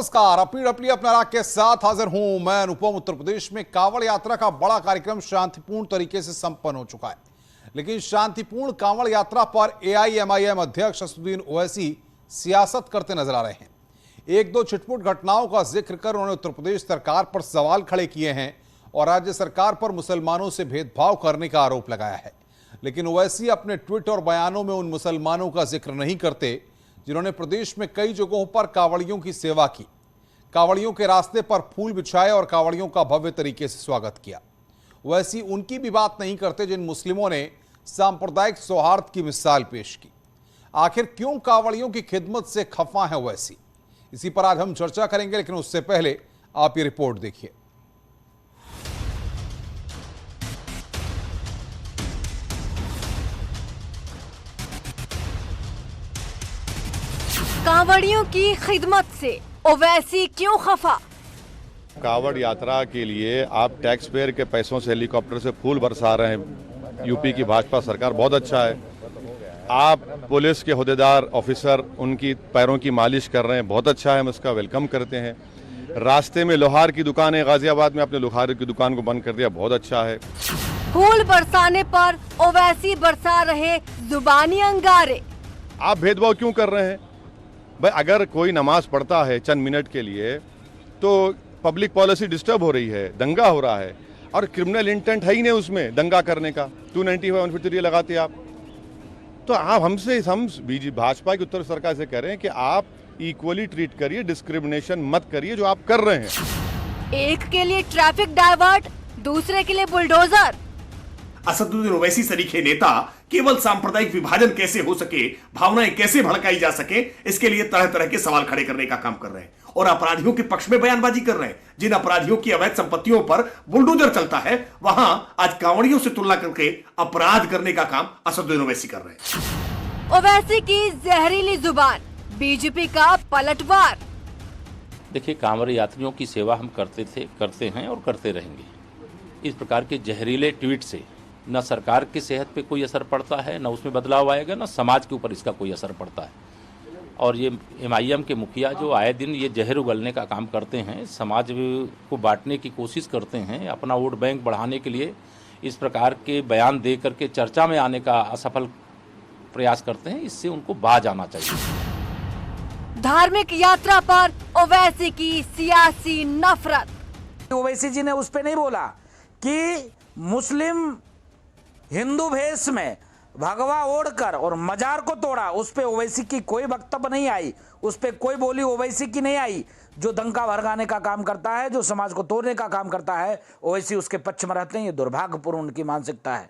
नमस्कार, अपनी अपनी अपना राग के साथ हाजिर हूं मैं अनुपम। उत्तर प्रदेश में कांवड़ यात्रा का बड़ा कार्यक्रम शांतिपूर्ण तरीके से संपन्न हो चुका है, लेकिन शांतिपूर्ण कांवड़ यात्रा पर एआईएमआईएम अध्यक्ष असदुद्दीन ओवैसी सियासत करते नजर आ रहे हैं। एक दो छिटपुट घटनाओं का जिक्र कर उन्होंने उत्तर प्रदेश सरकार पर सवाल खड़े किए हैं और राज्य सरकार पर मुसलमानों से भेदभाव करने का आरोप लगाया है। लेकिन ओवैसी अपने ट्वीट और बयानों में उन मुसलमानों का जिक्र नहीं करते जिन्होंने प्रदेश में कई जगहों पर कांवड़ियों की सेवा की, कांवड़ियों के रास्ते पर फूल बिछाए और कांवड़ियों का भव्य तरीके से स्वागत किया। ओवैसी उनकी भी बात नहीं करते जिन मुस्लिमों ने सांप्रदायिक सौहार्द की मिसाल पेश की। आखिर क्यों कांवड़ियों की खिदमत से खफा है ओवैसी, इसी पर आज हम चर्चा करेंगे, लेकिन उससे पहले आप ये रिपोर्ट देखिए। कांवड़ियों की खिदमत से ओवैसी क्यों खफा? कांवड़ यात्रा के लिए आप टैक्स पेयर के पैसों से हेलीकॉप्टर से फूल बरसा रहे हैं। यूपी की भाजपा सरकार बहुत अच्छा है। आप पुलिस के ओहदेदार ऑफिसर उनकी पैरों की मालिश कर रहे हैं, बहुत अच्छा है, हम इसका वेलकम करते हैं। रास्ते में लोहार की दुकान है, गाजियाबाद में आपने लोहार की दुकान को बंद कर दिया, बहुत अच्छा है। फूल बरसाने पर ओवैसी बरसा रहे जुबानी अंगारे। आप भेदभाव क्यों कर रहे हैं भाई? अगर कोई नमाज पढ़ता है चंद मिनट के लिए तो पब्लिक पॉलिसी डिस्टर्ब हो रही है, दंगा हो रहा है और क्रिमिनल इंटेंट है ही नहीं उसमें दंगा करने का। 295 153 लगाते आप, तो आप हम बीजेपी भाजपा की उत्तर सरकार से कह रहे हैं कि आप इक्वली ट्रीट करिए, डिस्क्रिमिनेशन मत करिए जो आप कर रहे हैं। एक के लिए ट्रैफिक डाइवर्ट, दूसरे के लिए बुलडोजर। असदुद्दीन ओवैसी सरीखे नेता केवल सांप्रदायिक विभाजन कैसे हो सके, भावनाएं कैसे भड़काई जा सके, इसके लिए तरह तरह के सवाल खड़े करने का काम कर रहे हैं और अपराधियों के पक्ष में बयानबाजी कर रहे हैं। जिन अपराधियों की अवैध संपत्तियों पर बुलडोजर चलता है, वहां आज कांवड़ियों से तुलना करके अपराध करने का काम असदुद्दीन ओवैसी कर रहे हैं। ओवैसी की जहरीली जुबान, बीजेपी का पलटवार। देखिए, कांवड़ यात्रियों की सेवा हम करते हैं और करते रहेंगे। इस प्रकार के जहरीले ट्वीट से न सरकार की सेहत पे कोई असर पड़ता है, न उसमें बदलाव आएगा, न समाज के ऊपर इसका कोई असर पड़ता है। और ये एमआईएम के मुखिया जो आए दिन ये जहर उगलने का काम करते हैं, समाज को बांटने की कोशिश करते हैं, अपना वोट बैंक बढ़ाने के लिए इस प्रकार के बयान दे करके चर्चा में आने का असफल प्रयास करते हैं। इससे उनको बाज आना चाहिए। धार्मिक यात्रा पर ओवैसी की सियासी नफरत। ओवैसी जी ने उस पर नहीं बोला कि मुस्लिम हिंदू भेष में भगवा ओढ़कर और मजार को तोड़ा, उस पे ओवैसी की कोई वक्तव्य नहीं आई, उस पे कोई बोली ओवैसी की नहीं आई। जो दंगा भड़काने का काम करता है, जो समाज को तोड़ने का काम करता है, ओवैसी उसके पक्ष में रहते हैं। ये दुर्भाग्यपूर्ण उनकी मानसिकता है।